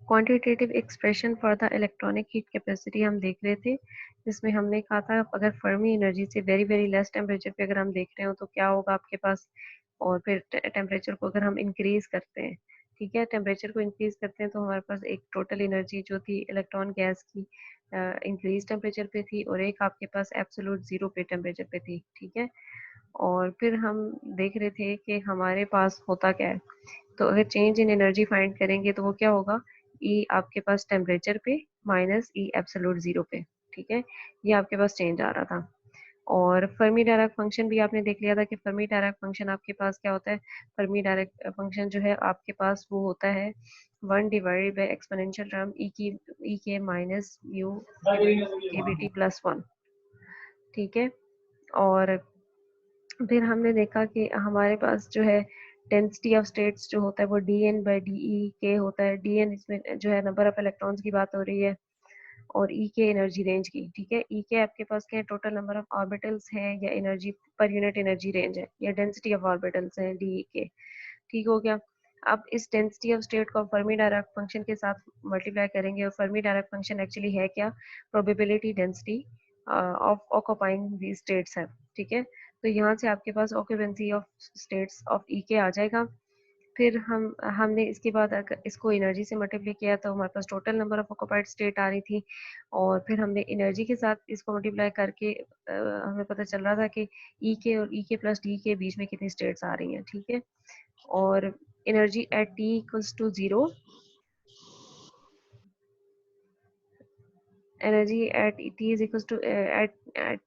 Quantitative expression for the electronic heat capacity हम देख रहे थे, जिसमें हमने कहा था अगर फर्मी एनर्जी से वेरी वेरी लेस टेम्परेचर पे अगर हम देख रहे हो तो क्या होगा आपके पास, और फिर टेम्परेचर को अगर हम इंक्रीज करते हैं, ठीक है, टेम्परेचर को इंक्रीज करते हैं तो हमारे पास एक टोटल एनर्जी जो थी इलेक्ट्रॉन गैस की इंक्रीज टेम्परेचर पे थी, और एक आपके पास एब्सोल्यूट जीरो पे टेम्परेचर पे थी, ठीक है। और फिर हम देख रहे थे कि हमारे पास होता क्या है, तो अगर चेंज इन एनर्जी फाइंड करेंगे तो वो क्या होगा, ई आपके पास टेम्परेचर पे माइनस ई एब्सोल्यूट जीरो पे, ठीक है, ये आपके पास चेंज आ रहा था। और फर्मी डायराक फंक्शन भी आपने देख लिया था कि फर्मी डायराक फंक्शन आपके पास क्या होता है, फर्मी डायराक फंक्शन जो है आपके पास वो होता है 1 divided bye exponential term E K minus you के बी टी प्लस 1, ठीक है। और फिर हमने देखा कि हमारे पास जो है डेंसिटी ऑफ स्टेट्स जो होता है वो D N by D E के होता है, डी एन इसमें जो है नंबर ऑफ इलेक्ट्रॉन्स की बात हो रही है, और ई के एनर्जी रेंज की, ठीक है। ई के आपके पास क्या है, टोटल नंबर ऑफ ऑर्बिटल्स है या energy per unit energy range है, या डेंसिटी ऑफ ऑर्बिटल्स है डी ई के, ठीक हो गया। अब इस डेंसिटी ऑफ स्टेट को फर्मी डायराक फंक्शन के साथ मल्टीप्लाई करेंगे, और फर्मी डायराक फंक्शन एक्चुअली है क्या, probability density of occupying the states है, ठीक है। तो यहाँ से आपके पास ऑक्यूपेंसी ऑफ स्टेट्स ऑफ ई के आ जाएगा। फिर हमने इसके बाद अगर इसको एनर्जी से मल्टीप्लाई किया तो हमारे पास total number of occupied state आ रही थी, और फिर हमने एनर्जी के साथ इसको मल्टीप्लाई करके हमें पता चल रहा था कि ई के और ई के प्लस डी के बीच में कितनी स्टेट्स आ रही हैं, ठीक है। और energy at T equals to zero, energy at T is equals to at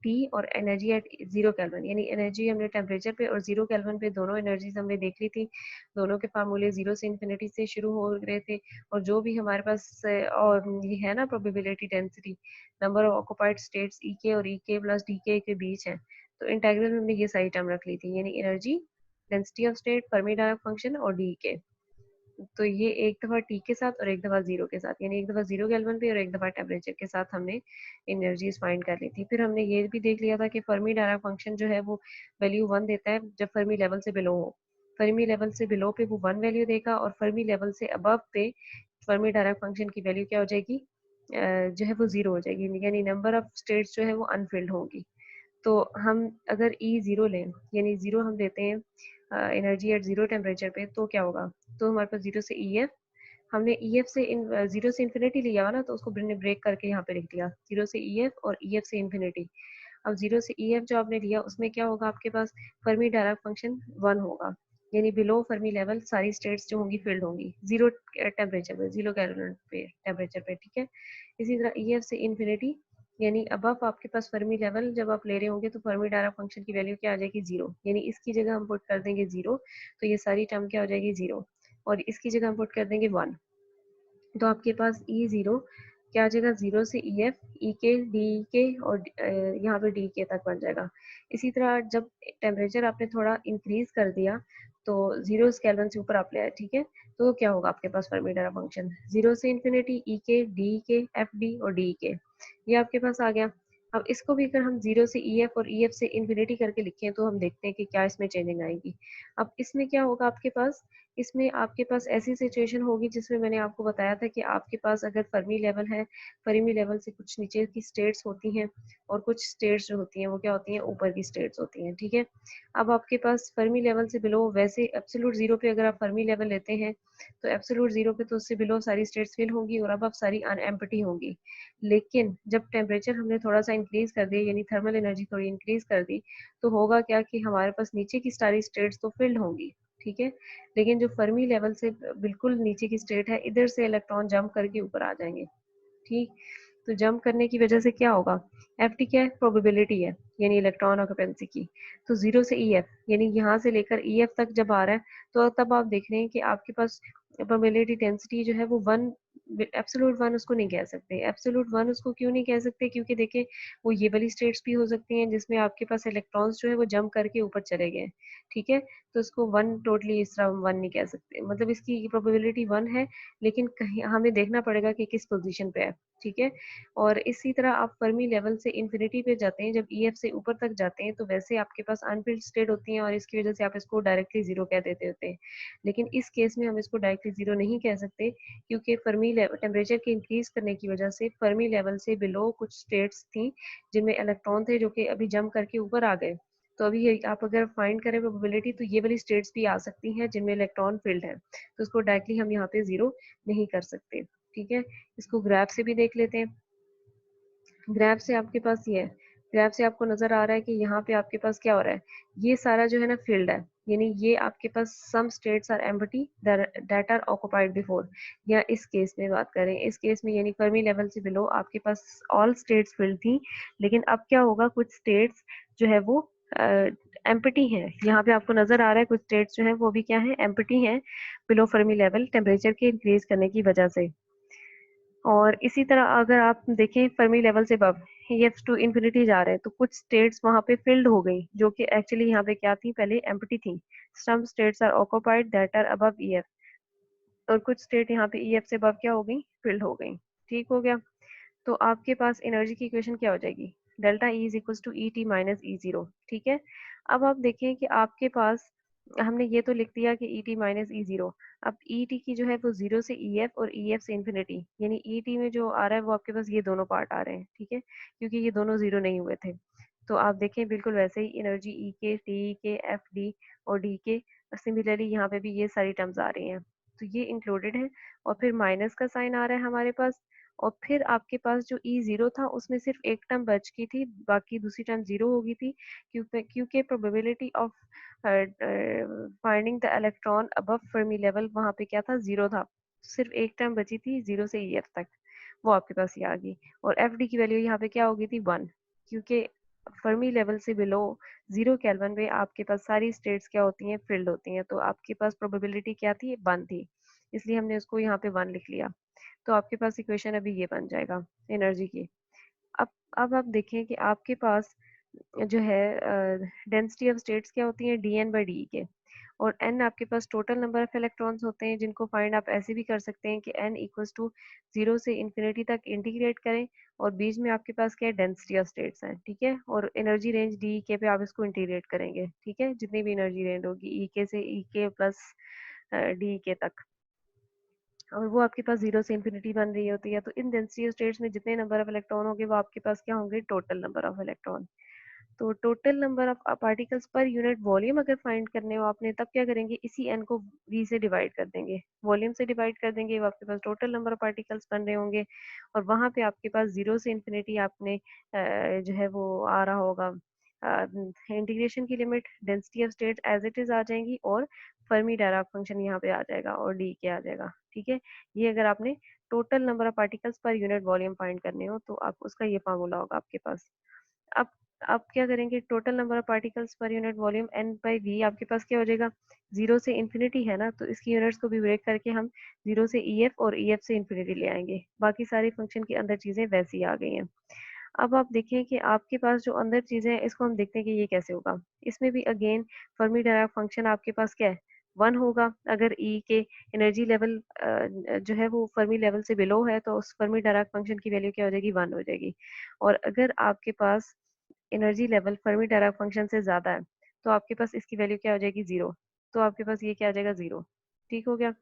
T, और एनर्जी एट जीरो केल्विन, यानी एनर्जी हमने टेम्परेचर पे और जीरो केल्विन पे दोनों एनर्जीज हमने देख ली थी, दोनों के फार्मूले जीरो से इन्फिनिटी से शुरू हो रहे थे, और जो भी हमारे पास और ये है ना probability density, number of occupied states E K और ई के प्लस डी के बीच है, तो इंटीग्रल में हमने ये सारी टर्म रख ली थी, यानी energy, density of state, Fermi Dirac function और डी के। तो ये एक दफा टी के साथ और एक दफा जीरो के साथ, यानी एक दफा जीरो केल्विन पे और एक दफा टेम्परेचर के साथ हमने एनर्जीज फाइंड कर ली थी। फिर हमने ये भी देख लिया था कि फर्मी डायराक फंक्शन जो है वो वैल्यू 1 देता है जब फर्मी लेवल से बिलो हो, फर्मी लेवल से बिलो पे वो 1 वैल्यू देगा, और फर्मी लेवल से अबव पे फर्मी डायराक फंक्शन की वैल्यू क्या हो जाएगी, जो है वो जीरो हो जाएगी, यानी नंबर ऑफ स्टेट्स जो है वो अनफिल्ड होंगी। तो हम अगर ई जीरो लें, यानी जीरो हम देते हैं एनर्जी एट जीरो टेम्परेचर पे, तो क्या होगा, तो हमारे पास जीरो से ई एफ, हमने ई एफ से जीरो से इन्फिनिटी लिया हुआ ना, तो उसको ब्रेक करके यहाँ पे लिख दिया जीरो से ई एफ और ई एफ से इन्फिनिटी। अब जीरो से ई एफ जो आपने लिया उसमें क्या होगा, आपके पास फर्मी डायराक फंक्शन 1 होगा, यानी बिलो फर्मी लेवल सारी स्टेट्स जो होंगी फील्ड होंगी जीरो टेम्परेचर पे, जीरो केल्विन पे टेम्परेचर पे, ठीक है। इसी तरह ई एफ से इन्फिनिटी, यानी अबव आपके पास फर्मी लेवल जब आप ले रहे होंगे तो फर्मी डायराक फंक्शन की वैल्यू क्या आ जाएगी, जीरो, यानी इसकी जगह हम पुट कर देंगे जीरो, तो ये सारी टर्म क्या हो जाएगी, जीरो, और इसकी जगह हम पुट कर देंगे 1, तो आपके पास ई जीरो क्या आ जाएगा, जीरो से ई एफ, ई के, डी के, और यहाँ पे डी के तक बन जाएगा। इसी तरह जब टेम्परेचर आपने थोड़ा इंक्रीज कर दिया तो जीरो केल्विन से ऊपर आप ले आए, ठीक है, तो क्या होगा आपके पास फर्मी डायराक फंक्शन, जीरो से इन्फिनिटी ई के, एफ डी और डी के, ये आपके पास आ गया। अब इसको भी अगर हम जीरो से ई एफ और ई एफ से इन्फिनिटी करके लिखें तो हम देखते हैं कि क्या इसमें चेंजिंग आएगी। अब इसमें क्या होगा आपके पास, इसमें आपके पास ऐसी सिचुएशन होगी जिसमें मैंने आपको बताया था कि आपके पास अगर फर्मी लेवल है, फर्मी लेवल से कुछ नीचे की स्टेट्स होती हैं, और कुछ स्टेट्स जो होती हैं वो क्या होती हैं, ऊपर की स्टेट्स होती हैं, ठीक है। अब आपके पास फर्मी लेवल से बिलो, वैसे एब्सोल्यूट जीरो पे अगर आप फर्मी लेवल लेते हैं तो एब्सोल्यूट जीरो पे तो उससे बिलो सारी स्टेट्स फिल होंगी और अब सारी अनएम्प्टी होंगी, लेकिन जब टेम्परेचर हमने थोड़ा सा इंक्रीज कर दिया, यानी थर्मल एनर्जी थोड़ी इंक्रीज कर दी, तो होगा क्या कि हमारे पास नीचे की सारी स्टेट्स तो फिल्ड होंगी, ठीक है, लेकिन जो फर्मी लेवल से बिल्कुल नीचे की स्टेट है, इधर से इलेक्ट्रॉन जंप करके ऊपर आ जाएंगे, ठीक। तो जंप करने की वजह से क्या होगा, एफ टी क्या है, प्रोबेबिलिटी है, यानी इलेक्ट्रॉन ऑक्यूपेंसी की, तो जीरो से ई एफ, यानी यहाँ से लेकर ई एफ तक जब आ रहा है, तो तब आप देख रहे हैं कि आपके पास प्रोबेबिलिटी डेंसिटी जो है वो 1, एब्सोल्यूट 1 उसको नहीं कह सकते, एब्सोल्यूट 1 उसको क्यों नहीं कह सकते, क्योंकि देखिए वो ये वाली स्टेट्स भी हो सकती हैं जिसमें आपके पास इलेक्ट्रॉन्स जो है वो जंप करके ऊपर चले गए, ठीक है, तो इसको 1 टोटली इस तरह 1 नहीं कह सकते, मतलब इसकी प्रोबेबिलिटी 1 है, लेकिन कहीं हमें देखना पड़ेगा कि किस पोजीशन पे है, ठीक है। और इसी तरह आप फर्मी लेवल से इन्फिनिटी पे जाते हैं, जब ईएफ से ऊपर तक जाते हैं तो वैसे आपके पास अनफिल्ड स्टेट होती हैं और इसकी वजह से आप इसको डायरेक्टली जीरो कह देते होते हैं। लेकिन इस केस में हम इसको डायरेक्टली जीरो नहीं कह सकते, क्योंकि फर्मी लेवल टेम्परेचर के इंक्रीज करने की वजह से फर्मी लेवल से बिलो कुछ स्टेट्स थी जिनमें इलेक्ट्रॉन थे जो कि अभी जंप करके ऊपर आ गए। तो अभी ये आप अगर फाइंड करें प्रोबेबिलिटी, तो ये वाली स्टेट्स भी आ सकती हैं जिनमें इलेक्ट्रॉन फील्ड है, तो उसको डायरेक्टली हम यहाँ पे जीरो नहीं कर सकते। ठीक है, इसको ग्राफ से भी देख लेते हैं। ग्राफ से आपके पास ये है, ग्राफ से आपको नजर आ रहा है कि यहाँ पे आपके पास क्या हो रहा है, ये सारा जो है ना फील्ड है, यानी ये आपके पास some states are empty that are occupied before, या इस केस में बात करें, इस केस में यानी फर्मी लेवल से बिलो आपके पास ऑल स्टेट्स फील्ड थी, लेकिन अब क्या होगा, कुछ स्टेट्स जो है वो एम्प्टी हैं। यहाँ पे आपको नजर आ रहा है कुछ स्टेट्स जो है वो भी क्या है, एम्प्टी हैं बिलो फर्मी लेवल टेम्परेचर के इंक्रीज करने की वजह से। और इसी तरह अगर आप देखें फर्मी लेवल से अब EF टू इन्फिनिटी जा रहे हैं, तो कुछ स्टेट्स वहां पे फिल्ड हो गई जो कि एक्चुअली यहाँ पे क्या थी, पहले एम्प्टी थी। Some states are occupied that are above EF, और कुछ स्टेट यहाँ पे EF से अबव क्या हो गई, फिल्ड हो गई। ठीक हो गया। तो आपके पास एनर्जी की इक्वेशन क्या हो जाएगी, delta E is equal to E T minus E zero. ठीक है, अब आप देखें कि आपके पास, हमने ये तो लिख दिया कि ई टी माइनस ई जीरो। अब ई टी की जो है वो जीरो से ई एफ और ई एफ से इन्फिनिटी, यानी ई टी में जो आ रहा है वो आपके पास ये दोनों पार्ट आ रहे हैं। ठीक है, क्योंकि ये दोनों जीरो नहीं हुए थे। तो आप देखें बिल्कुल वैसे ही एनर्जी ई के, टी के, एफ डी और डी के, और सिमिलरली यहाँ पे भी ये सारी टर्म्स आ रही हैं, तो ये इंक्लूडेड है। और फिर माइनस का साइन आ रहा है हमारे पास, और फिर आपके पास जो ई जीरो था उसमें सिर्फ एक टर्म बच गई थी, बाकी दूसरी टर्म जीरो हो गई थी, क्योंकि probability of finding the electron above Fermi level वहां पे क्या था, जीरो था। सिर्फ एक टर्म बची थी जीरो से ई एफ तक, वो आपके पास ये आ गई। और एफ डी की वैल्यू यहाँ पे क्या हो गई थी, वन, क्योंकि फर्मी लेवल से बिलो जीरो केल्विन में आपके पास सारी स्टेट्स क्या होती हैं, फिल्ड होती हैं, तो आपके पास प्रोबेबिलिटी क्या थी, वन थी, इसलिए हमने उसको यहाँ पे वन लिख लिया। तो आपके पास इक्वेशन अभी ये बन जाएगा एनर्जी की। अब अब आप देखें कि आपके पास जो है डेंसिटी ऑफ स्टेट्स क्या होती है, डी एन बाई डी के, और एन आपके पास टोटल नंबर ऑफ इलेक्ट्रॉन्स होते हैं, जिनको फाइंड आप ऐसे भी कर सकते हैं कि एन इक्वल्स टू जीरो से इन्फिनिटी तक इंटीग्रेट करें, और बीच में आपके पास क्या है, डेंसिटी ऑफ स्टेट्स हैं। ठीक है, और एनर्जी रेंज डी के पे आप इसको इंटीग्रेट करेंगे। ठीक है, जितनी भी एनर्जी रेंज होगी ई के से ई के प्लस डी के तक, और वो आपके पास जीरो से इन्फिनिटी बन रही होती है। तो इन डेंसिटी स्टेट्स में जितने नंबर ऑफ इलेक्ट्रॉन होंगे वो आपके पास क्या होंगे, टोटल नंबर ऑफ इलेक्ट्रॉन। तो total number of particles per unit volume अगर फाइंड करने हो आपने, तब क्या करेंगे, इसी एन को वी से डिवाइड कर देंगे, वॉल्यूम से डिवाइड कर देंगे, वो आपके पास टोटल नंबर ऑफ पार्टिकल्स बन रहे होंगे। और वहां पे आपके पास जीरो से इन्फिनिटी आपने जो है वो आ रहा होगा, इंटीग्रेशन की limit density of state as it is आ जाएंगी, और फर्मी डायराक फंक्शन यहाँ पे आ जाएगा और डी के आ जाएगा। ठीक है, ये अगर आपने total number of particles per unit volume find करने हो तो आप उसका ये फार्मूला होगा आपके पास। अब आप क्या करेंगे, total number of particles per unit volume N by V आपके पास क्या हो जाएगा, जीरो से इन्फिनिटी है ना, तो इसकी यूनिट्स को भी ब्रेक करके हम जीरो से ई एफ और ई एफ से इन्फिनिटी ले आएंगे, बाकी सारी फंक्शन के अंदर चीजें वैसी आ गई हैं। अब आप देखें कि आपके पास जो अंदर चीजें हैं, इसको हम देखते हैं कि ये कैसे होगा। इसमें भी अगेन फर्मी डायराक फंक्शन आपके पास क्या है, वन होगा। अगर ई के एनर्जी लेवल जो है वो फर्मी लेवल से बिलो है, तो उस फर्मी डायराक फंक्शन की वैल्यू क्या हो जाएगी, वन हो जाएगी। और अगर आपके पास energy level Fermi Dirac function से ज्यादा है, तो आपके पास इसकी वैल्यू क्या हो जाएगी, जीरो। तो आपके पास ये क्या आ जाएगा, जीरो। ठीक हो गया।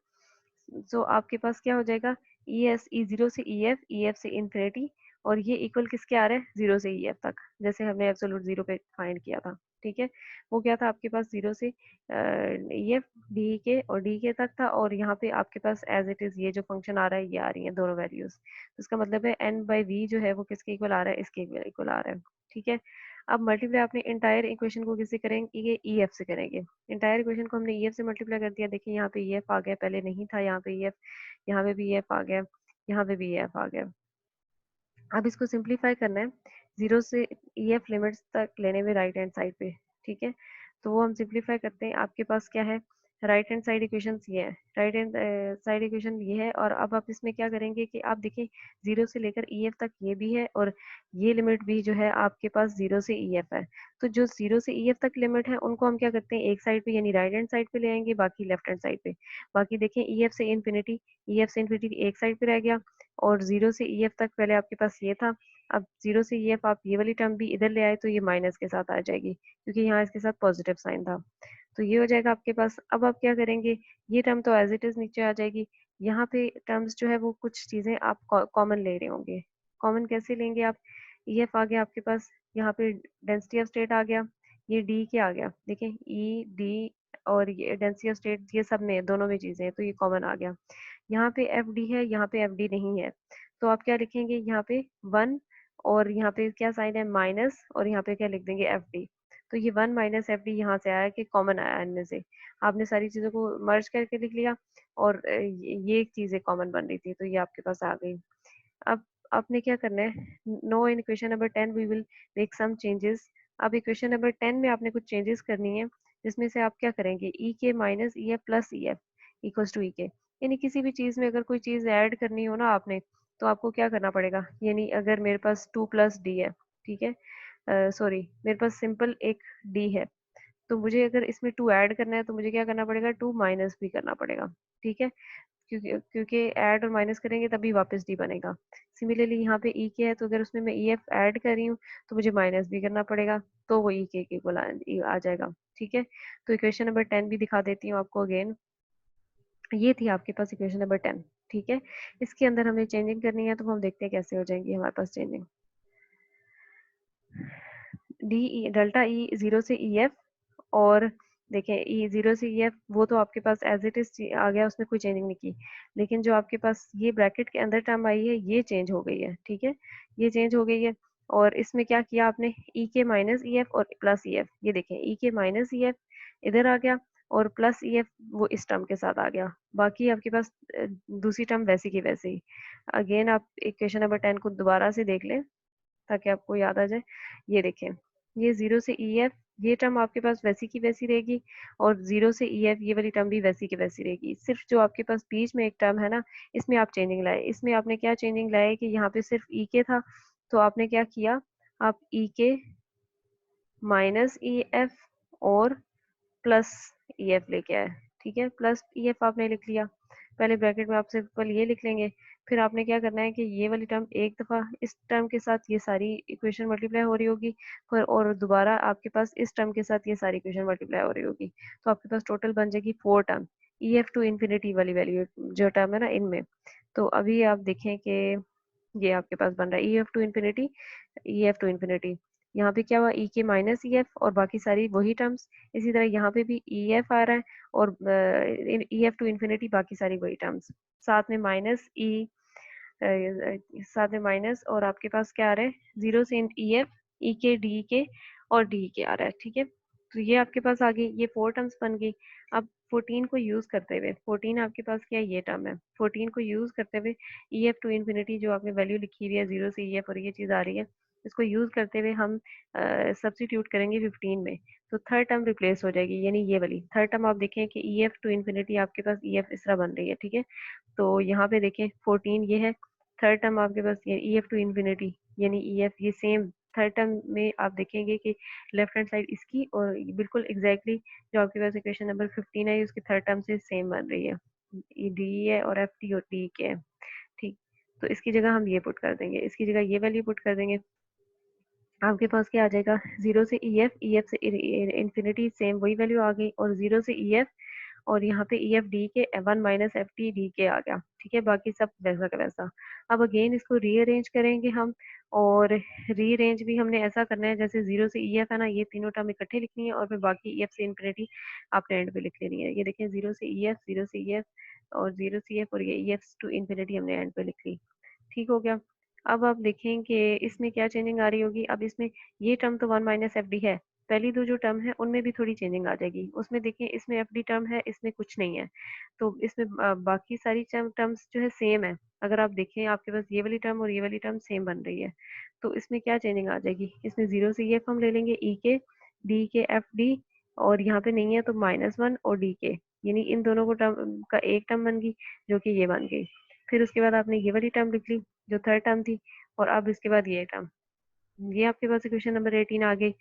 तो आपके पास क्या हो जाएगा, ई एस ई जीरो से ई एफ से इन्फिनिटी, और ये इक्वल किसके आ रहा है, जीरो से ई एफ तक, जैसे हमने एब्सोल्यूट जीरो पे फाइंड किया था। ठीक है, वो क्या था आपके पास, जीरो से ई एफ डी के और डी के तक था, और यहाँ पे आपके पास एज इट इज ये जो फंक्शन आ रहा है ये आ रही है दोनों वैल्यूज। इसका मतलब है एन बाई वी जो है वो किसके इक्वल आ रहा है, इसके इक्वल आ रहा है। ठीक है, अब मल्टीप्लाई आपने इंटायर इक्वेशन को किससे करेंगे, ये ई एफ से करेंगे। इंटायर इक्वेशन को हमने ई एफ से मल्टीप्लाई कर दिया, देखिए यहाँ पे ई एफ आ गया, पहले नहीं था यहाँ पे ई एफ, यहाँ पे भी ई एफ आ गया, यहाँ पे भी ई एफ आ गया। अब इसको सिंप्लीफाई करना है, जीरो से ई एफ लिमिट्स तक लेने में राइट हैंड साइड पे। ठीक है, तो वो हम सिंप्लीफाई करते हैं, आपके पास क्या है, राइट हैंड साइड इक्वेशन ये है, राइट हैंड साइड इक्वेशन ये है। और अब आप इसमें क्या करेंगे कि आप देखिए 0 से लेकर ई एफ तक ये भी है, और ये लिमिट भी जो है आपके पास 0 से ई एफ है। तो जो 0 से ई एफ तक लिमिट है उनको हम क्या करते हैं, एक साइड पे यानी राइट हैंड साइड पे ले आएंगे, बाकी लेफ्ट हैंड साइड पे। बाकी देखें ई एफ से इन्फिनिटी, ई एफ से इन्फिनिटी एक साइड पे रह गया, और 0 से ई एफ तक पहले आपके पास ये था। अब 0 से ई एफ आप ये वाली टर्म भी इधर ले आए तो ये माइनस के साथ आ जाएगी, क्योंकि यहाँ इसके साथ पॉजिटिव साइन था। तो ये हो जाएगा आपके पास। अब आप क्या करेंगे, ये टर्म तो एज इट इज नीचे आ जाएगी। यहाँ पे टर्म्स जो है वो कुछ चीजें आप कॉमन ले रहे होंगे। कॉमन कैसे लेंगे आप, ई एफ आ गया आपके पास, यहाँ पे डेंसिटी ऑफ स्टेट आ गया, ये डी के आ गया, देखें ई डी, और ये डेंसिटी ऑफ स्टेट, ये सब में दोनों में चीजें हैं तो ये कॉमन आ गया। यहाँ पे एफ डी है, यहाँ पे एफ डी नहीं है, तो आप क्या लिखेंगे यहाँ पे 1, और यहाँ पे क्या साइन है माइनस, और यहाँ पे क्या लिख देंगे एफ डी। तो ये 1 माइनस एफ डी यहाँ से आया कि कॉमन आया इनमें से, आपने सारी चीज़ों को मर्ज करके लिख लिया, और ये एक चीज़ कॉमन बन रही थी तो ये आपके पास आ गई। अब आपने क्या करना है, now in equation number 10 we will make some changes. अब इक्वेशन नंबर 10 में आपने कुछ चेंजेस करनी है, जिसमें से आप क्या करेंगे, E K minus E F plus E F equals to E K. यानी किसी भी चीज़ में अगर कोई चीज़ ऐड करनी हो ना आपने, तो आपको क्या करना पड़ेगा, यानी अगर मेरे पास 2 प्लस डी है, ठीक है, सॉरी मेरे पास सिंपल एक डी है, तो मुझे अगर इसमें 2 ऐड करना है तो मुझे क्या करना पड़ेगा, 2 माइनस भी करना पड़ेगा, ठीक है, क्योंकि क्योंकि ऐड और माइनस करेंगे तभी वापस डी बनेगा। सिमिलरली यहाँ पे ई के है, तो अगर उसमें मैं ई एफ ऐड कर रही हूँ तो मुझे माइनस भी करना पड़ेगा, तो वो ई के इक्वल आ जाएगा, ठीक है। तो इक्वेशन नंबर 10 भी दिखा देती हूँ आपको अगेन। ये थी आपके पास इक्वेशन नंबर 10, ठीक है। इसके अंदर हमें चेंजिंग करनी है, तो हम देखते हैं कैसे हो जाएंगी हमारे पास चेंजिंग। डी डेल्टा ई 0 से ई एफ, और देखें ई 0 से ई एफ वो तो आपके पास एज इट इज आ गया, उसमें कोई चेंजिंग नहीं की, लेकिन जो आपके पास ये ब्रैकेट के अंदर टर्म आई है ये चेंज हो गई है, ठीक है, ये चेंज हो गई है। और इसमें क्या किया आपने, ई के माइनस ई एफ और प्लस ई एफ, ये देखें ई के माइनस ई एफ इधर आ गया, और प्लस ई एफ वो इस टर्म के साथ आ गया। बाकी आपके पास दूसरी टर्म वैसी की वैसी ही। अगेन आप इक्वेशन नंबर 10 को दोबारा से देख लें ताकि आपको याद आ जाए। ये देखें, ये 0 से ई एफ ये टर्म आपके पास वैसी की वैसी रहेगी, और 0 से ई एफ ये वाली टर्म भी वैसी की वैसी रहेगी। सिर्फ जो आपके पास बीच में एक टर्म है ना, इसमें आप चेंजिंग लाए। इसमें आपने क्या चेंजिंग लाए कि यहाँ पे सिर्फ ई के था, तो आपने क्या किया, आप ई के माइनस ई एफ और प्लस ई एफ लेके आए, ठीक है, प्लस ई एफ आपने लिख लिया। पहले ब्रैकेट में आप सिंपल ये लिख लेंगे, फिर आपने क्या करना है कि ये वाली टर्म एक दफ़ा इस टर्म के साथ ये सारी इक्वेशन मल्टीप्लाई हो रही होगी, फिर और दोबारा आपके पास इस टर्म के साथ ये सारी इक्वेशन मल्टीप्लाई हो रही होगी, तो आपके पास टोटल बन जाएगी 4 term, E F to infinity वाली वैल्यू जो टर्म है ना इनमें। तो अभी आप देखें कि ये आपके पास बन रहा है ई F to infinity, E F to infinity. यहाँ पे क्या हुआ, ई के माइनस ई एफ और बाकी सारी वही टर्म्स। इसी तरह यहाँ पे भी ई एफ आ रहा है, और ई एफ टू इन्फिनिटी बाकी सारी वही टर्म्स, साथ में माइनस ई, साथ में माइनस, और आपके पास क्या आ रहा है, 0 से ई एफ ई के डी के और डी के आ रहा है, ठीक है। तो ये आपके पास आ गई, ये 4 टर्म्स बन गई। अब 14 को यूज करते हुए, 14 आपके पास क्या है, ये टर्म है, 14 को यूज करते हुए ई एफ टू इन्फिनिटी जो आपने वैल्यू लिखी हुई है 0 से ई एफ और ये चीज आ रही है, इसको यूज करते हुए हम सब्स्टिट्यूट करेंगे 15 में, तो थर्ड टर्म रिप्लेस हो जाएगी, यानी ये वाली थर्ड टर्म आप देखें कि ई एफ टू इन्फिनिटी आपके पास ई एफ इस तरह बन रही है, ठीक है। तो यहाँ पे देखें 14 ये है, थर्ड टर्म आपके पास ये ई एफ टू इन्फिनिटी यानी ई एफ, ये सेम थर्ड टर्म में आप देखेंगे कि लेफ्ट हैंड साइड इसकी और बिल्कुल एग्जैक्टली जो आपके पास इक्वेशन नंबर 15 है उसकी थर्ड टर्म से सेम बन रही है, डी है और एफ टी और डी के है, ठीक। तो इसकी जगह हम ये पुट कर देंगे, इसकी जगह ये वैल्यू पुट कर देंगे, आपके पास क्या आ जाएगा, 0 से ई एफ से इन्फिनिटी सेम वही वैल्यू आ गई, और 0 से ई एफ और यहाँ पे ई एफ डी के 1 माइनस एफ टी डी के आ गया, ठीक है, बाकी सब वैसा का वैसा। अब अगेन इसको रीअरेंज करेंगे हम, और रीअरेंज भी हमने ऐसा करना है जैसे 0 से ई एफ है ना, ये तीनों टर्म इकट्ठे लिखनी है, और फिर बाकी ई एफ से इन्फिनिटी आपने एंड पे लिख लेनी है। ये देखें 0 से ई एफ, 0 से ई एफ और 0 से ई एफ, और ये ई एफ टू इन्फिनिटी हमने एंड पे लिख ली, ठीक हो गया। अब आप देखें कि इसमें क्या चेंजिंग आ रही होगी, अब इसमें ये टर्म तो 1 माइनस एफ डी है, पहली दो जो टर्म है उनमें भी थोड़ी चेंजिंग आ जाएगी, उसमें देखिए इसमें एफ डी टर्म है, इसमें कुछ नहीं है, तो इसमें बाकी सारी टर्म्स जो है सेम है। अगर आप देखें आपके पास ये वाली टर्म और ये वाली टर्म सेम बन रही है, तो इसमें क्या चेंजिंग आ जाएगी, इसमें 0 से ये हम ले लेंगे ई के डी के एफ डी, और यहाँ पे नहीं है तो -1 और डी के, यानी इन दोनों को टर्म का एक टर्म बन गई, जो कि ये बन गई। फिर उसके बाद आपने ये वाली टर्म लिख ली जो थर्ड टर्म थी, और अब इसके बाद ये टर्म, ये आपके पास इक्वेशन नंबर 18 आ गई।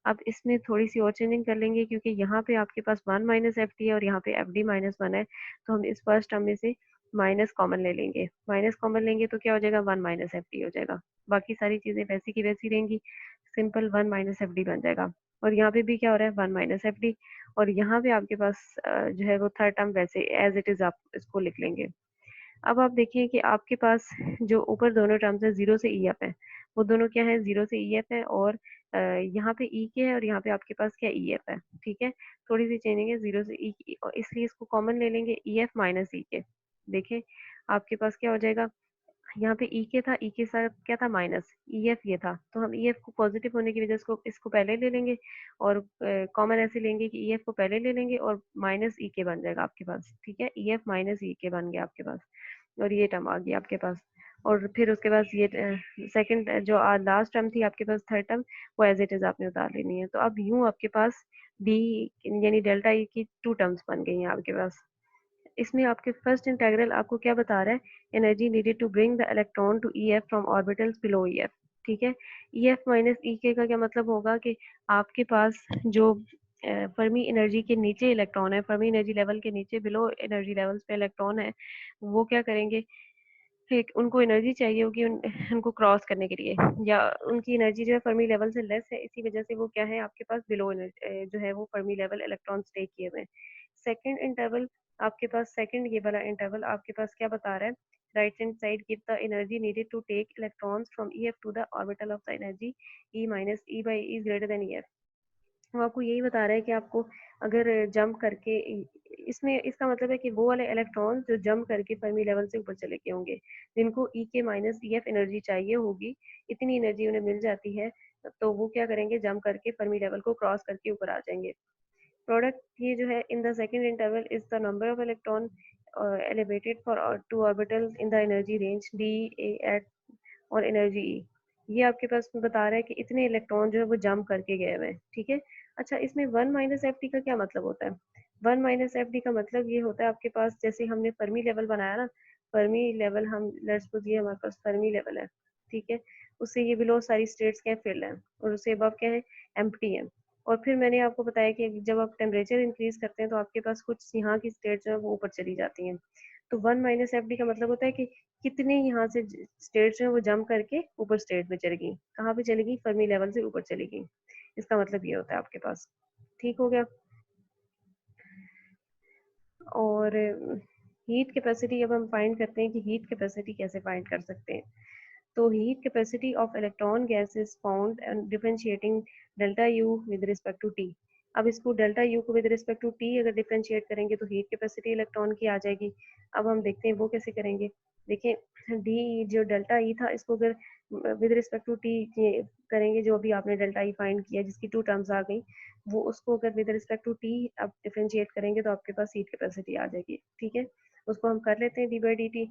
अब इसमें थोड़ी सी और चेंजिंग कर लेंगे, क्योंकि यहाँ पे आपके पास 1 माइनस एफ टी है और यहाँ पे एफ डी माइनस 1 है, तो हम इस फर्स्ट टर्म में से माइनस कॉमन ले लेंगे। माइनस कॉमन लेंगे तो क्या हो जाएगा, 1 माइनस एफ टी हो जाएगा। बाकी सारी चीजें वैसी की वैसी रहेंगी, सिंपल 1 माइनस एफ डी बन जाएगा। और यहाँ पे भी क्या हो रहा है, 1 माइनस एफ डी। और यहाँ पे आपके पास जो है वो थर्ड टर्म वैसे एज इट इज आप इसको लिख लेंगे। अब आप देखिए कि आपके पास जो ऊपर दोनों टर्म्स है जीरो से ई एफ है, वो दोनों क्या है, जीरो से ई एफ है, और यहाँ पे ई के है और यहाँ पे आपके पास क्या ई एफ है। ठीक है, थोड़ी सी चेंजिंग है जीरो से ई की, और इसलिए इसको कॉमन ले लेंगे, ई एफ माइनस ई के। देखें आपके पास क्या हो जाएगा, यहाँ पे ई के था, ई के साथ क्या था, माइनस ई एफ ये था, तो हम ई एफ को पॉजिटिव होने की वजह से इसको पहले ले लेंगे, और कॉमन ऐसे लेंगे कि ई एफ को पहले ले लेंगे और माइनस ई के बन जाएगा आपके पास। ठीक है, ई एफ माइनस ई के बन गया आपके पास, और ये टर्म आ गई आपके पास। और फिर उसके बाद ये सेकंड जो लास्ट टर्म थी आपके पास, थर्ड टर्म, वो एज इट इज आपने उतार लेनी है। तो अब यूं आपके पास डी यानी डेल्टा ई की टू टर्म्स बन गई हैं आपके पास। इसमें आपके फर्स्ट इंटेग्रल आपको क्या बता रहा है, energy needed to bring the electron to E F from orbitals below E F. ठीक है, ई एफ माइनस ई के का क्या मतलब होगा कि आपके पास जो फर्मी एनर्जी के नीचे इलेक्ट्रॉन है, फर्मी एनर्जी लेवल के नीचे बिलो एनर्जी लेवल्स पे इलेक्ट्रॉन है, वो क्या करेंगे, एक उनको एनर्जी चाहिए होगी उनको क्रॉस करने के लिए, या उनकी एनर्जी जो है फर्मी लेवल से लेस है, इसी वजह से वो क्या है आपके पास बिलो जो है वो फर्मी लेवल इलेक्ट्रॉन स्टे किए हुए हैं। सेकंड इंटरवल आपके पास, सेकंड ये वाला इंटरवल आपके पास क्या बता रहा है, right hand side give the energy needed to take electrons from E F to the orbital of the energy E minus E by E is greater than E F. वो आपको यही बता रहा है कि आपको अगर जंप करके इसमें इसका मतलब है कि वो वाले इलेक्ट्रॉन जो जंप करके फर्मी लेवल से ऊपर चले गए होंगे, जिनको ई K minus E F energy चाहिए होगी, इतनी एनर्जी उन्हें मिल जाती है, तो वो क्या करेंगे, जंप करके फर्मी लेवल को क्रॉस करके ऊपर आ जाएंगे। प्रोडक्ट ये जो है, in the second interval is the number of electron elevated for two orbitals in the energy range d a at और एनर्जी ई। ये आपके पास बता रहा है कि इतने इलेक्ट्रॉन जो है वो जंप करके गए हुए हैं। ठीक है, अच्छा इसमें 1 माइनस एफ टी का क्या मतलब होता है, 1 माइनस एफ डी का मतलब ये होता है आपके पास, जैसे हमने फर्मी लेवल बनाया ना, फर्मी लेवल हम लेट्स सपोज ये हमारे पास फर्मी लेवल है। ठीक है, उससे ये बिलो सारी स्टेट्स क्या फिल है, और उससे अबव क्या है, एम्प्टी है। और फिर मैंने आपको बताया कि जब आप टेम्परेचर इंक्रीज करते हैं तो आपके पास कुछ यहाँ की स्टेट्स जो है वो ऊपर चली जाती हैं। तो 1 माइनस एफ डी का मतलब होता है कि कितने यहाँ से स्टेट्स हैं वो जंप करके ऊपर स्टेट में चली गई, कहाँ पे चली गई, फर्मी लेवल से ऊपर चली गई। इसका मतलब ये होता है आपके पास। ठीक हो गया। और हीट कैपेसिटी अब हम फाइंड करते हैं कि हीट कैपेसिटी कैसे फाइंड कर सकते हैं। तो heat capacity of electron gas is found and differentiating delta U with respect to T. अब इसको डेल्टा यू को विद रिस्पेक्ट टू टी अगर डिफरेंशिएट करेंगे तो हीट कैपेसिटी इलेक्ट्रॉन की आ जाएगी। अब हम देखते हैं वो कैसे करेंगे। देखिए डी जो डेल्टा ई था, इसको अगर विद रिस्पेक्ट टू टी करेंगे, जो अभी आपने डेल्टा ई फाइंड किया जिसकी टू टर्म्स आ गई, वो उसको अगर विद रिस्पेक्ट टू टी अब डिफरेंशिएट करेंगे तो आपके पास हीट कैपेसिटी आ जाएगी। ठीक है, उसको हम कर लेते हैं डी बाई डी टी।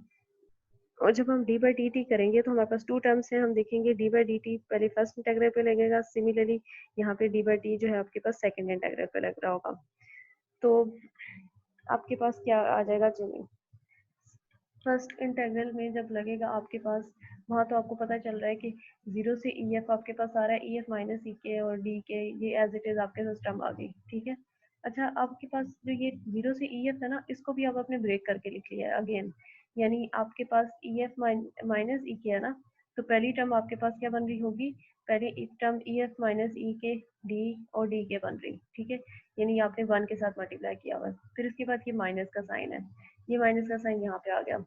और जब हम डी बाई डी टी करेंगे तो हमारे पास टू टर्म्स हैं, हम देखेंगे डी बाई डी टी पहले फर्स्ट इंटेग्रल पे लगेगा, सिमिलरली यहाँ पे डी बाई टी जो है आपके पास सेकंड इंटेग्रल पे लग रहा होगा। तो आपके पास क्या आ जाएगा, चलिए फर्स्ट इंटेग्रल में जब लगेगा आपके पास, वहाँ तो आपको पता चल रहा है कि जीरो से ई एफ आपके पास आ रहा है, ई एफ माइनस ई के और डी के, ये एज इट इज आपके सिस्टम आ गई। ठीक है, अच्छा आपके पास जो ये जीरो से ई एफ है ना, इसको भी आप आपने ब्रेक करके लिख लिया है अगेन, यानी आपके पास ई एफ माइनस ई के है ना, तो पहली टर्म आपके पास क्या बन रही होगी, पहली टर्म ई एफ माइनस ई के डी और डी के बन रही। ठीक है, यानी आपने वन के साथ मल्टीप्लाई किया हुआ है, फिर इसके बाद ये माइनस का साइन है, ये माइनस का साइन यहाँ पे आ गया,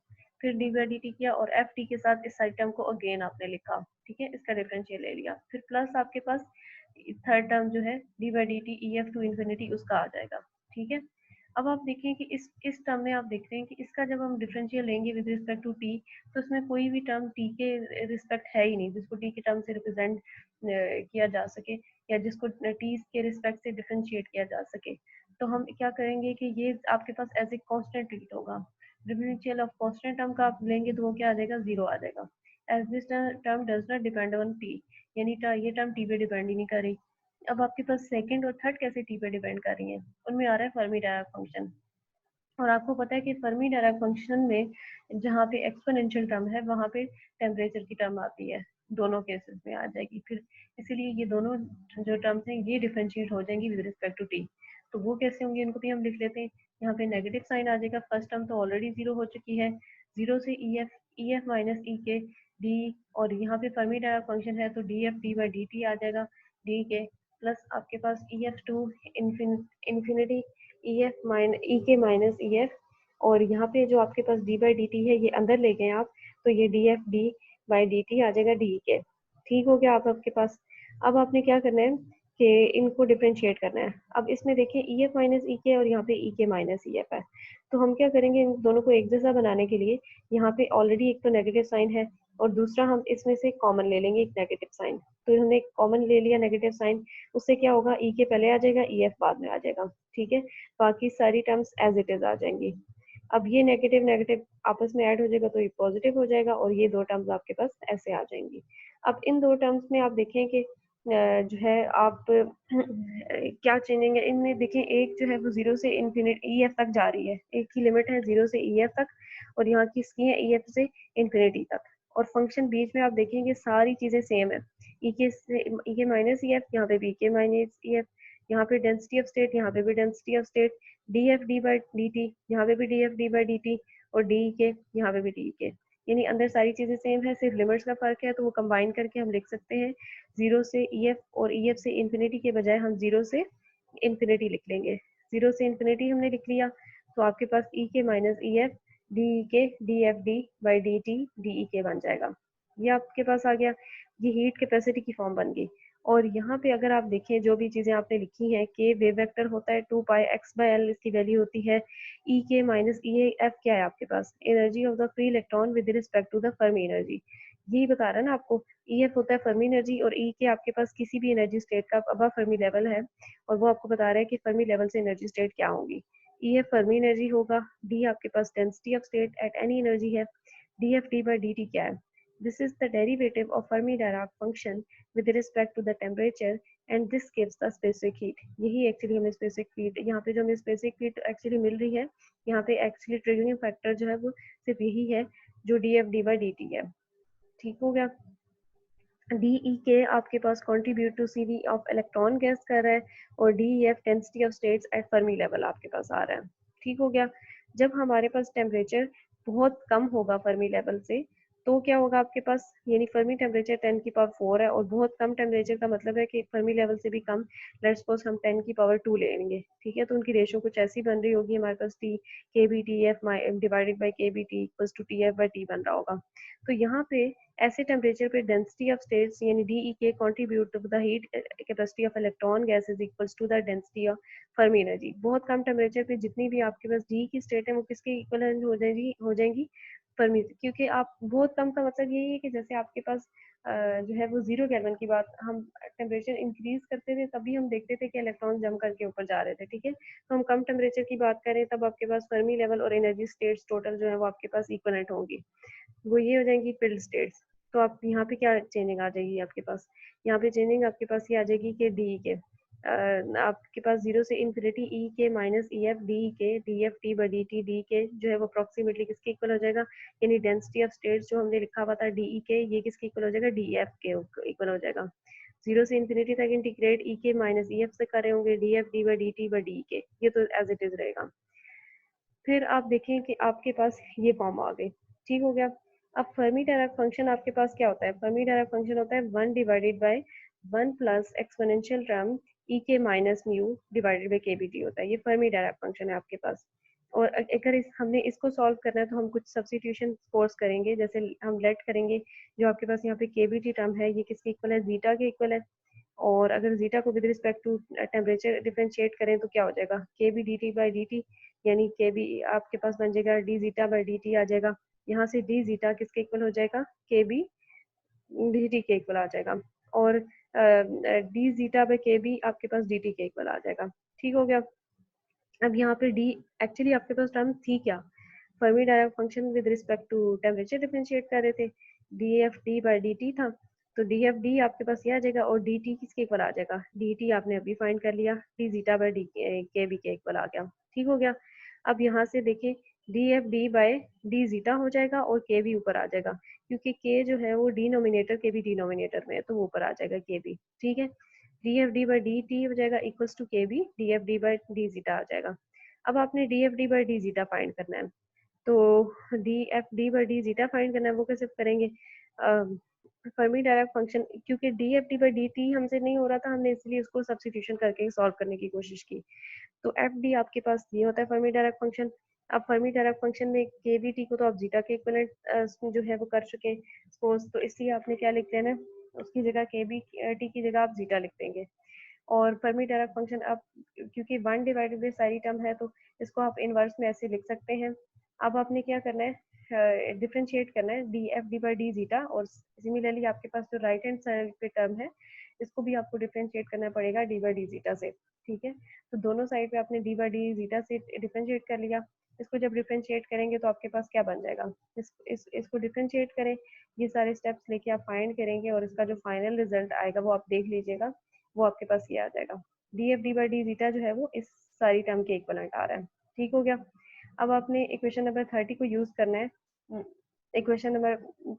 फिर डी बाई डी टी किया और एफ टी के साथ इस साइड टर्म को अगेन आपने लिखा। ठीक है, इसका डिफरेंशियल ले लिया, फिर प्लस आपके पास थर्ड टर्म जो है D by D T E F to infinity उसका आ जाएगा। ठीक है, अब आप देखें कि इस टर्म में आप देख रहे हैं कि इसका जब हम डिफरेंशियल लेंगे विद रिस्पेक्ट टू टी, तो इसमें कोई भी टर्म टी के रिस्पेक्ट है ही नहीं जिसको टी के टर्म से रिप्रेजेंट किया जा सके, या जिसको टी के रिस्पेक्ट से डिफरेंशिएट किया जा सके। तो हम क्या करेंगे कि ये आपके पास एज ए कांस्टेंट ट्रीट होगा, डिफरेंशियल ऑफ कांस्टेंट टर्म का आप लेंगे तो वो क्या आ जाएगा, जीरो आ जाएगा। As this term does not depend on T, यानी ये टर्म टी पे डिपेंड ही नहीं कर रही। अब आपके पास सेकंड और थर्ड कैसे टी पे डिपेंड कर रही है, उनमें आ रहा है फर्मी डायराक फंक्शन। और आपको पता है कि फर्मी डायराक फंक्शन में जहाँ पे एक्सपोनेंशियल टर्म है वहाँ पे टेम्परेचर की टर्म आती है, दोनों केसेस में आ जाएगी फिर, इसीलिए ये दोनों जो टर्म्स हैं ये डिफरेंशिएट हो जाएंगी विद रिस्पेक्ट टू टी। तो वो कैसे होंगे इनको भी हम लिख लेते हैं। यहाँ पे नेगेटिव साइन आ जाएगा, फर्स्ट टर्म तो ऑलरेडी जीरो हो चुकी है, जीरो से ई एफ माइनस ई के डी, और यहाँ पे फर्मी डायराक फंक्शन है तो D F D by D T आ जाएगा, डी के प्लस आपके पास E F to infinity E F minus E K minus E F, और यहाँ पे जो आपके पास डी बाई डी टी है ये अंदर ले गए आप, तो ये D F D by D T आ जाएगा डी के। ठीक हो गया आप आपके पास। अब आपने क्या करना है कि इनको डिफ्रेंशिएट करना है। अब इसमें देखिए ई एफ माइनस ई के और यहाँ पे E K minus E F है, तो हम क्या करेंगे इन दोनों को एक जैसा बनाने के लिए, यहाँ पे ऑलरेडी एक तो नेगेटिव साइन है और दूसरा हम इसमें से कॉमन ले लेंगे एक नेगेटिव साइन, तो हमने कॉमन ले लिया नेगेटिव साइन, उससे क्या होगा ई के पहले आ जाएगा ई एफ बाद में आ जाएगा, ठीक है, बाकी सारी टर्म्स एज इट इज आ जाएंगी। अब ये नेगेटिव नेगेटिव आपस में ऐड हो जाएगा तो ये पॉजिटिव हो जाएगा और ये दो टर्म्स आपके पास ऐसे आ जाएंगी। अब इन दो टर्म्स में आप देखें कि जो है आप क्या चेंजिंग है इनमें, देखें एक जो है वो जीरो से इन्फिनिटी ई एफ तक जा रही है, एक की लिमिट है जीरो से ई एफ तक और यहाँ की इसकी है ई एफ से इन्फिनिटी तक, और फंक्शन बीच में आप देखेंगे सारी चीजें सेम है, ई के से ई के माइनस ई एफ, यहाँ पे भी के माइनस ई एफ, यहाँ पे डेंसिटी ऑफ स्टेट, यहाँ पे भी density of state, D F D by D T, यहाँ पे भी D F D by D T, और डी के यहाँ पे भी डी के, यानी अंदर सारी चीजें सेम है, सिर्फ लिमिट्स का फर्क है, तो वो कंबाइन करके हम लिख सकते हैं जीरो से ई एफ, और ई एफ से इन्फिनिटी के बजाय हम जीरो से इन्फिनिटी लिख लेंगे। जीरो से इन्फिनिटी हमने लिख लिया तो आपके पास ई K minus E F D के D F D by D T D E के बन जाएगा, ये आपके पास आ गया, ये हीट कैपेसिटी की फॉर्म बन गई। और यहाँ पे अगर आप देखें जो भी चीजें आपने लिखी हैं, के वेव वेक्टर होता है 2 पाई एक्स बाय एल, इसकी वैल्यू होती है, ई के माइनस ई एफ क्या है आपके पास, energy of the free electron with respect to the Fermi energy, यही बता रहा है ना आपको, ई एफ होता है फर्मी एनर्जी और ई के आपके पास किसी भी एनर्जी स्टेट का अबव फर्मी लेवल है, और वो आपको बता रहा है कि फर्मी लेवल से एनर्जी स्टेट क्या होगी। ई एफ फर्मी एनर्जी होगा, डी आपके पास density of state at any energy है, D F D by D T क्या है, this is the derivative of Fermi Dirac function with respect to the temperature and this gives the specific heat, यही actually हमें specific heat, यहाँ पे जो हमें specific heat actually मिल रही है, यहाँ पे एक्चुअली ट्रिगरिंग फैक्टर जो है वो सिर्फ यही है जो D F D by D T है। ठीक हो गया। डी ई के आपके पास contribute to C V of electron gas कर रहा है, और D E F density of states at Fermi level आपके पास आ रहा है। ठीक हो गया। जब हमारे पास टेम्परेचर बहुत कम होगा फर्मी लेवल से तो क्या होगा आपके पास, यानी फर्मी टेम्परेचर 10 की पावर 4 है और बहुत कम टेम्परेचर का मतलब है कि फर्मी लेवल से भी कम, लेट्स सपोज हम 10 की पावर 2 ले लेंगे, ठीक है, तो उनकी रेशियो कुछ ऐसी बन रही होगी हमारे पास T K B T F divided by K B T equals to T F by T बन रहा होगा। तो यहाँ पे ऐसे टेम्परेचर पे डेंसिटी ऑफ स्टेट्स यानी D E K contribute to the heat capacity of electron gas is equals to the density of Fermi energy. बहुत कम टेम्परेचर पे जितनी भी आपके पास डी की स्टेट है वो किसके इक्वल हो जाएंगी फर्मी, क्योंकि आप बहुत कम का मतलब यही है कि जैसे आपके पास जो है वो जीरो केल्विन की बात, हम टेम्परेचर इंक्रीज करते थे तभी हम देखते थे कि इलेक्ट्रॉन जम करके ऊपर जा रहे थे, ठीक है, तो हम कम टेम्परेचर की बात करें तब आपके पास फर्मी लेवल और एनर्जी स्टेट्स टोटल जो है वो आपके पास इक्वलेंट होंगी, वो ये हो जाएंगी फिल्ड स्टेट्स। तो आप यहाँ पे क्या चेंजिंग आ जाएगी आपके पास, यहाँ पे चेंजिंग आपके पास ये आ जाएगी कि डी के आपके पास जीरो से infinity E K minus E F D के D F T by D T D के जो है वो अप्रोक्सीमेटली किसके इक्वल हो जाएगा, यानी डेंसिटी ऑफ स्टेट्स जो हमने लिखा हुआ था डी ई के, ये किसके इक्वल हो जाएगा, डी एफ के इक्वल हो जाएगा। जीरो से इन्फिनिटी तक इंटीग्रेट ई के माइनस ई एफ से कर रहे होंगे D F D by D T by D के, ये तो एज इट इज रहेगा। फिर आप देखें कि आपके पास ये फॉर्म आ गई। ठीक हो गया। अब फर्मी डायराक फंक्शन आपके पास क्या होता है, फर्मी डायराक फंक्शन होता है 1 divided by 1 plus exponential term E K minus mu divided by K B T होता है, ये फर्मी डायराक फंक्शन है आपके पास। और अगर हमने इसको सॉल्व करना है तो हम कुछ सब्सटीट्यूशन कोर्स करेंगे, जैसे हम लेट करेंगे जो आपके पास यहाँ पे के बी टी टर्म है ये किसके इक्वल है, जीटा के इक्वल है, और अगर जीटा को with respect to temperature differentiate करें तो क्या हो जाएगा, K B D T by D T, यानी के बी आपके पास बन जाएगा D zeta by D T आ जाएगा, यहाँ से डी जीटा किसके इक्वल हो जाएगा, के बी डी टी के इक्वल आ जाएगा, और D zeta by K B आपके पास डी टी के इक्वल आ जाएगा। ठीक हो गया। अब यहाँ पे डी एक्चुअली आपके पास टर्म थी क्या, Fermi Dirac function with respect to temperature differentiate कर रहे थे, D F D by D T था, तो डी एफ डी आपके पास ये आ जाएगा और डी टी किसके इक्वल आ जाएगा, डी टी आपने अभी फाइंड कर लिया, D zeta by D K B के इक्वल आ गया। ठीक हो गया। अब यहाँ से देखें, D F D by D zeta हो जाएगा और के भी ऊपर आ जाएगा, क्योंकि के जो है वो डिनोमिनेटर के भी डिनोमिनेटर में है, तो वो ऊपर आ जाएगा के भी। ठीक है, D F D by D T हो जाएगा equals to K B D F D by D zeta आ जाएगा। अब आपने D F D by D zeta find करना है, तो D F D by D zeta find करना है, वो कैसे करेंगे? फर्मी डायरेक्ट फंक्शन, क्योंकि D F D by D T हमसे नहीं हो रहा था, हमने इसलिए उसको सब्सटीट्यूशन करके सॉल्व करने की कोशिश की। तो एफ डी आपके पास ये होता है फर्मी डायरेक्ट फंक्शन। अब फर्मी डायरेक्ट फंक्शन में के वी टी को तो आप जीटा के इक्विवेलेंट जो है वो कर चुके हैं सपोज, तो इसलिए आपने क्या लिख देना है, उसकी जगह के बी टी की जगह आप जीटा लिख देंगे। और फर्मी डायरेक्ट फंक्शन अब क्योंकि वन डिवाइडेड बाई सारी टर्म है, तो इसको आप इनवर्स में ऐसे लिख सकते हैं। अब आपने क्या करना है, डिफरेंशिएट करना है D F D by D zeta, और सिमिलरली आपके पास जो राइट हैंड साइड पे टर्म है इसको भी आपको डिफरेंशिएट करना पड़ेगा डी बाई डी जीटा से। ठीक है, तो दोनों साइड पे आपने डी बाई डी जीटा से डिफरेंशिएट कर लिया। इसको जब डिफरेंशिएट करेंगे तो आपके पास क्या बन जाएगा, इसको डिफरेंशिएट करें, ये सारे स्टेप्स लेके आप फाइंड करेंगे और इसका जो फाइनल रिजल्ट आएगा वो आप देख लीजिएगा, वो आपके पास ये आ जाएगा। D F D by D zeta जो है वो इस सारी टर्म के इक्वलेंट आ रहा है। ठीक हो गया। अब आपने इक्वेशन नंबर 30 को यूज करना है इक्वेशन नंबर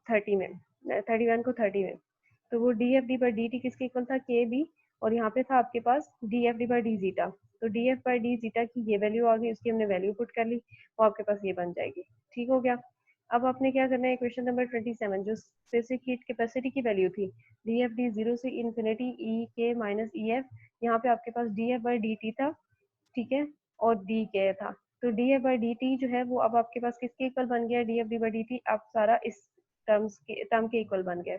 30 में, 31 को 30 में, तो वो D F D by D T किसके इक्वल था, के बी, और यहाँ पे था आपके पास D F D by D zeta, तो D F by D zeta की ये वैल्यू आ गई, उसकी हमने वैल्यू पुट कर ली, वो आपके पास ये बन जाएगी। ठीक हो गया। अब आपने क्या करना है, इक्वेशन नंबर 27 जो स्पेसिफिक हीट कैपेसिटी की वैल्यू थी, डी एफ डी जीरो से infinity E K minus E F, यहाँ पे आपके पास D F by D T था, ठीक है, और डी के था, तो D F by D T जो है वो अब आपके पास किसके इक्वल बन गया, D F D by D T, अब सारा इस टर्म के इक्वल बन गया।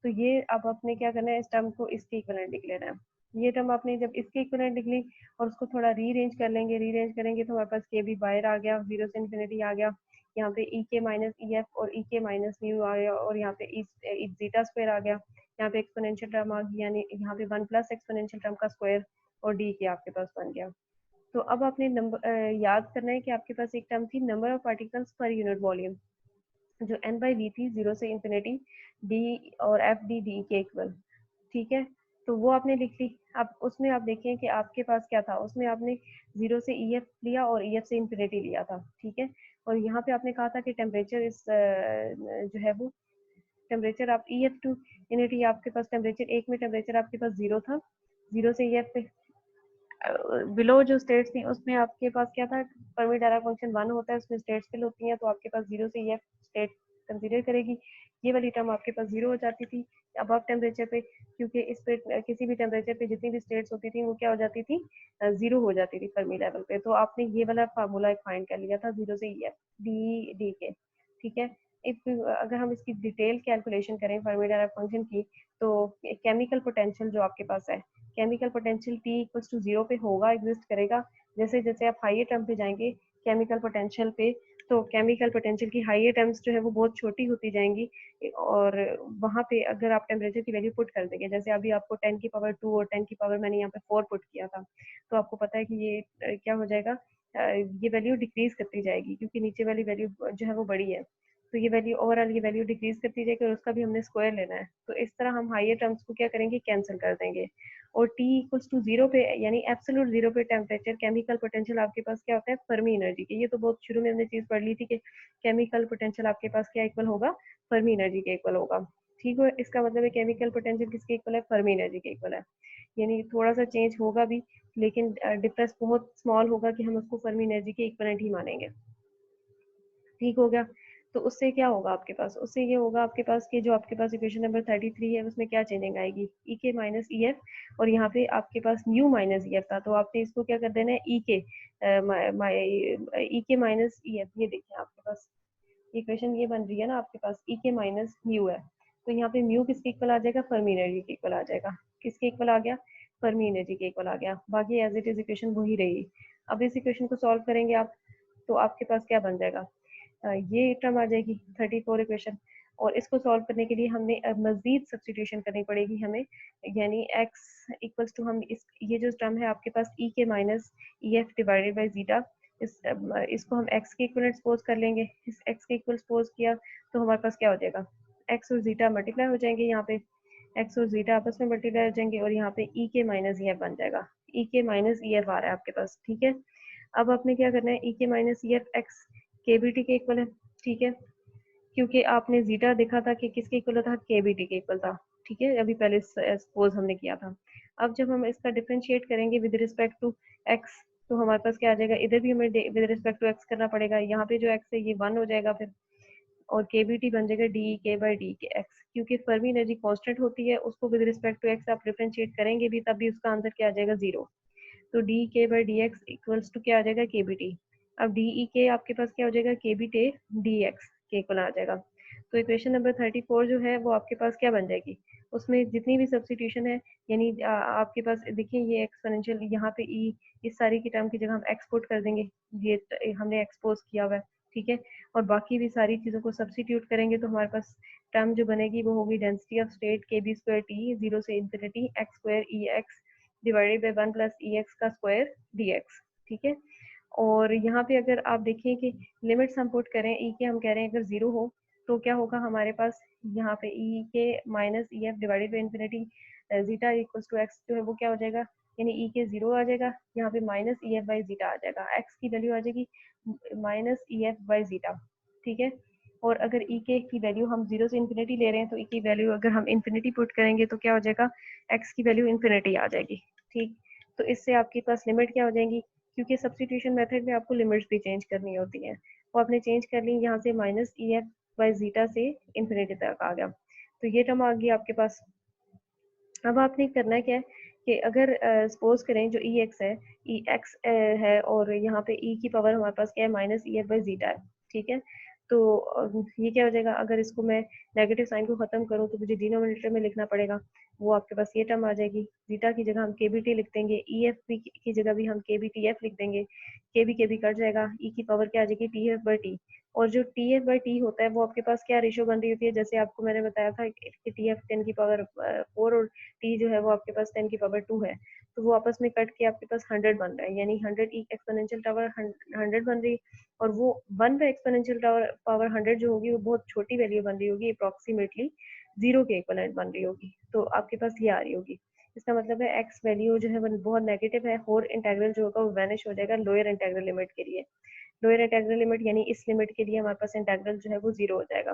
तो ये अब आपने क्या करना है, इस टर्म को इसके इक्वलेंट लिख लेना है। ये टर्म आपने जब इसके इक्वलेंट लिख ली और उसको थोड़ा रीअरेंज कर लेंगे, रीअरेंज करेंगे तो हमारे पास के भी बाहर आ गया, जीरो से इन्फिनिटी आ गया, यहाँ पे E K minus E F और ई के माइनस म्यू आ गया, और यहाँ पे जीटा स्क्वायर आ गया, यहाँ पे एक्सपोनेंशियल टर्म आ गई, यानी यहाँ पे वन प्लस एक्सपोनेंशियल टर्म का स्क्वायर, और डी के आपके पास बन गया। तो अब आपने नंबर याद करना है कि आपके पास एक टर्म थी number of particles per unit volume, जो n बाई वी थी, जीरो से इंफिनिटी डी और एफ डी डी के इक्वल। ठीक है, तो वो आपने लिख ली। अब उसमें आप देखें कि आपके पास क्या था, उसमें आपने जीरो से ई एफ लिया और ई एफ से इंफिनिटी लिया था। ठीक है, और यहाँ पे आपने कहा था कि टेम्परेचर इस जो है वो टेम्परेचर आप ई एफ टू यूनिटी, आपके पास टेम्परेचर एक में टेम्परेचर आपके पास जीरो था, जीरो से ई एफ पे बिलो जो स्टेट्स थी उसमें आपके पास क्या था, फर्मी डायरेक्ट फंक्शन 1 होता है, उसमें स्टेट्स फिल होती हैं, तो आपके पास जीरो से ये स्टेट कंसीडर करेगी, ये वाली टर्म आपके पास जीरो हो जाती थी। अब आप टेम्परेचर पे, क्योंकि इस पे किसी भी टेम्परेचर पे जितनी भी स्टेट्स होती थी वो क्या हो जाती थी, जीरो हो जाती थी फर्मी लेवल पे, तो आपने ये वाला फार्मूला फाइंड कर लिया था, जीरो से ई एफ डी डी के। ठीक है, इफ अगर हम इसकी डिटेल कैलकुलेशन करें फर्मी डायरेक्ट फंक्शन की, तो केमिकल पोटेंशियल जो आपके पास है, chemical potential T equals to zero पे होगा, एग्जिस्ट करेगा। जैसे जैसे आप हाइयर टर्म पे जाएंगे केमिकल पोटेंशियल पे, तो केमिकल पोटेंशियल की हाइयर टर्म्स जो है वो बहुत छोटी होती जाएंगी, और वहाँ पे अगर आप टेम्परेचर की वैल्यू पुट कर देंगे, जैसे अभी आपको 10 की पावर 2 और 10 की पावर मैंने यहाँ पे 4 पुट किया था, तो आपको पता है कि ये क्या हो जाएगा, ये वैल्यू डिक्रीज करती जाएगी, क्योंकि नीचे वाली वैल्यू जो है वो बड़ी है, तो ये वैल्यू ओवरऑल ये वैल्यू डिक्रीज करती जाएगी, और उसका भी हमने स्क्वायर लेना है, तो इस तरह हम हाइयर टर्म्स को क्या करेंगे, कैंसिल कर देंगे, और T इक्वल्स टू जीरो पे, यानी एब्सोल्यूट जीरो पे टेम्परेचर, केमिकल पोटेंशियल आपके पास क्या होता है, फर्मी एनर्जी के, ये तो बहुत शुरू में हमने चीज पढ़ ली थी कि केमिकल पोटेंशियल आपके पास क्या इक्वल होगा, फर्मी एनर्जी के इक्वल होगा। ठीक है, इसका मतलब है केमिकल पोटेंशियल किसके इक्वल है, फर्मी एनर्जी के इक्वल है, यानी थोड़ा सा चेंज होगा भी, लेकिन डिफरेंस बहुत स्मॉल होगा कि हम उसको फर्मी एनर्जी के इक्वलेंट ही मानेंगे। ठीक हो गया। तो उससे क्या होगा आपके पास, उससे ये होगा आपके पास कि जो आपके पास इक्वेशन नंबर 33 है उसमें क्या चेंजिंग आएगी, ई के माइनस ई एफ, और यहाँ पे आपके पास न्यू माइनस ई एफ था, तो आपने इसको क्या कर देना है, ई के माइनस ई एफ, ये देखिए आपके पास इक्वेशन ये बन रही है ना, आपके पास ई के माइनस म्यू है, तो यहाँ पे म्यू किसके इक्वल आ जाएगा, फर्मी एनर्जी के इक्वल आ जाएगा, किसके इक्वल आ गया, फर्मी एनर्जी के इक्वल आ गया, बाकी एज इट इज इक्वेशन वही रहेगी। अब इस इक्वेशन को सॉल्व करेंगे आप, तो आपके पास क्या बन जाएगा, ये टर्म आ जाएगी 34 इक्वेशन, और इसको सॉल्व करने के लिए हमने मजीद सब्सटीट्यूशन करनी पड़ेगी हमें, यानी x इक्वल्स टू, हम इस ये जो टर्म है आपके पास e के minus E F divided by zeta, इसको हम x के इक्वल सपोज कर लेंगे, इस x के इक्वल सपोज किया तो हमारे पास क्या हो जाएगा, x और जीटा मल्टीप्लाई हो जाएंगे, यहाँ पे x और जीटा आपस में मल्टीप्लाई हो जाएंगे, और यहाँ पे e के माइनस ई एफ बन जाएगा, e के माइनस ई एफ आ रहा है आपके पास। ठीक है, अब आपने क्या करना है, ई K minus E F x के बी टी के इक्वल है, ठीक है, क्योंकि आपने जीटा देखा था कि किसके इक्वल था, के बी टी के इक्वल था, ठीक है, अभी पहले सपोज हमने किया था। अब जब हम इसका डिफरेंशिएट करेंगे विद रिस्पेक्ट टू एक्स, तो हमारे पास क्या आ जाएगा, इधर भी हमें विद रिस्पेक्ट टू एक्स करना पड़ेगा, यहाँ पे जो एक्स है ये 1 हो जाएगा फिर, और के बी टी बन जाएगा डी के बाई डी के एक्स, क्योंकि फर्मी एनर्जी कांस्टेंट होती है, उसको विद रिस्पेक्ट टू एक्स आप डिफरेंशिएट करेंगे भी तब भी उसका आंसर क्या आ जाएगा, 0। तो D K by D X equals to क्या आ जाएगा, के बी टी। अब डी ई के आपके पास क्या हो जाएगा, K B T D X के इक्वल आ जाएगा। तो इक्वेशन नंबर 34 जो है वो आपके पास क्या बन जाएगी, उसमें जितनी भी सब्सटीट्यूशन है, यानी आपके पास देखिए ये एक्सपोनेंशियल यहाँ पे ई, इस सारी की टर्म की जगह हम एक्सपोर्ट कर देंगे, ये हमने एक्सपोज किया हुआ है, ठीक है, और बाकी भी सारी चीज़ों को सब्सटीट्यूट करेंगे तो हमारे पास टर्म जो बनेगी वो होगी डेंसिटी ऑफ स्टेट के बी स्क्वायर टी 0 से infinity x square E x divided by 1 plus E x का स्क्वायर डी एक्स, ठीक है। और यहाँ पे अगर आप देखिए कि लिमिट्स हम पुट करें, ई के हम कह रहे हैं अगर 0 हो तो क्या होगा हमारे पास, यहाँ पे E K minus E F divided by infinity zeta equals to X जो है वो क्या हो जाएगा, यानी ई के 0 आ जाएगा, यहाँ पे minus E F by zeta आ जाएगा, एक्स की वैल्यू आ जाएगी minus E F by zeta, ठीक है। और अगर ई के की वैल्यू हम 0 से इन्फिनिटी ले रहे हैं तो ई की वैल्यू अगर हम इन्फिनिटी पुट करेंगे तो क्या हो जाएगा, एक्स की वैल्यू इन्फिनिटी आ जाएगी, ठीक। तो इससे आपके पास लिमिट क्या हो जाएंगी, क्योंकि सब्सटीट्यूशन मेथड में आपको लिमिट्स भी चेंज करनी होती हैं, वो आपने चेंज कर ली, यहाँ से minus E F by zeta से इन्फिनिटी तक आ गया, तो ये टर्म आ गई आपके पास। अब आपने करना क्या है कि अगर सपोज करें जो ई एक्स है, ई एक्स है और यहाँ पे ई की पावर हमारे पास क्या है, minus E F by zeta है, ठीक है। तो ये क्या हो जाएगा, अगर इसको मैं नेगेटिव साइन को खत्म करूँ तो मुझे डिनोमिनेटर में लिखना पड़ेगा, वो आपके पास ये टर्म आ जाएगी, जीटा की जगह हम के बी टी लिख देंगे, ई एफ बी की जगह भी हम के बी टी एफ लिख देंगे, के बी कट जाएगा, ई की पावर क्या आ जाएगी, टी एफ बाई टी। और जो टी एफ बाई टी होता है वो आपके पास क्या रेशो बन रही होती है, जैसे आपको मैंने बताया था कि टी एफ 10 की पावर 4 और टी जो है वो आपके पास 10 की पावर 2 है, तो वो आपस में कट के आपके पास 100 बन रहा है, यानी 100 ई एक्सपोनेंशियल टावर 100 बन रही है, और वो 1 बाई एक्सपोनेंशियल टावर पावर 100 जो होगी वो बहुत छोटी वैल्यू बन रही होगी, अप्रोक्सीमेटली 0 के इक्वलेंट बन रही होगी, तो आपके पास ये आ रही होगी। इसका मतलब है एक्स वैल्यू जो है वो बहुत नेगेटिव है, और इंटेग्रल जो होगा वो वैनिश हो जाएगा लोअर इंटेग्रल लिमिट के लिए, लोअर इंटेग्रल लिमिट यानी इस लिमिट के लिए हमारे पास इंटेग्रल जो है वो 0 हो जाएगा,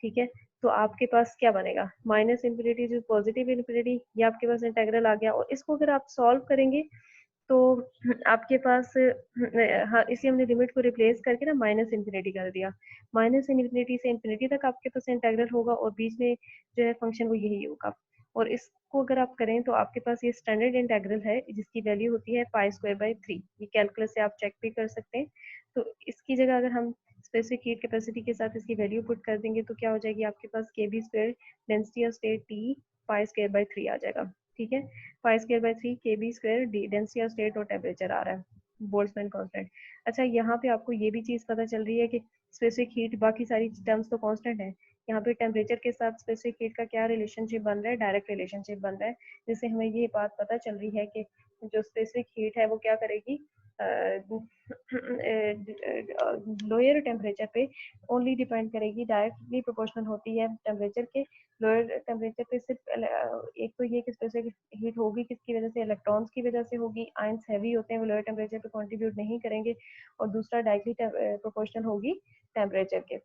ठीक है। तो आपके पास क्या बनेगा, माइनस इन्फिनिटी जो पॉजिटिव इन्फिनिटी, ये आपके पास इंटेग्रल आ गया, और इसको अगर आप सॉल्व करेंगे तो आपके पास हाँ, इसी हमने लिमिट को रिप्लेस करके ना माइनस इन्फिनिटी कर दिया, माइनस इन्फिनिटी से इन्फिनिटी तक आपके पास इंटेग्रल होगा, और बीच में जो है फंक्शन वो यही होगा, और इसको अगर आप करें तो आपके पास ये स्टैंडर्ड इंटेग्रल है जिसकी वैल्यू होती है पाई स्क्वायर बाई 3, ये कैलकुलस से आप चेक भी कर सकते हैं। तो इसकी जगह अगर हम स्पेसिफिक हीट कैपेसिटी के साथ इसकी वैल्यू पुट कर देंगे तो क्या हो जाएगी, आपके पास K B square density of state T pi square by 3 आ जाएगा, ठीक है। Pi square by 3 K B square density of state और टेम्परेचर आ रहा है, बोल्ट्जमैन कांस्टेंट। अच्छा, यहाँ पे आपको ये भी चीज़ पता चल रही है कि स्पेसिफिक हीट, बाकी सारी टर्म्स तो कांस्टेंट है, यहाँ पे टेम्परेचर के साथ स्पेसिफिक हीट का क्या रिलेशनशिप बन रहा है, डायरेक्ट रिलेशनशिप बन रहा है, जिससे हमें ये बात पता चल रही है कि जो स्पेसिफिक हीट है वो क्या करेगी, लोअर टेम्परेचर पे ओनली डिपेंड करेगी, डायरेक्टली प्रोपोर्शनल होती है टेम्परेचर के, लोअर टेम्परेचर पे सिर्फ एक तो ये कि स्पेसिफिक हीट होगी किसकी वजह से, इलेक्ट्रॉन्स की वजह से होगी, आयंस हैवी होते हैं वो लोअर टेम्परेचर पे कंट्रीब्यूट नहीं करेंगे, और दूसरा डायरेक्टली प्रोपोर्शनल होगी टेम्परेचर के।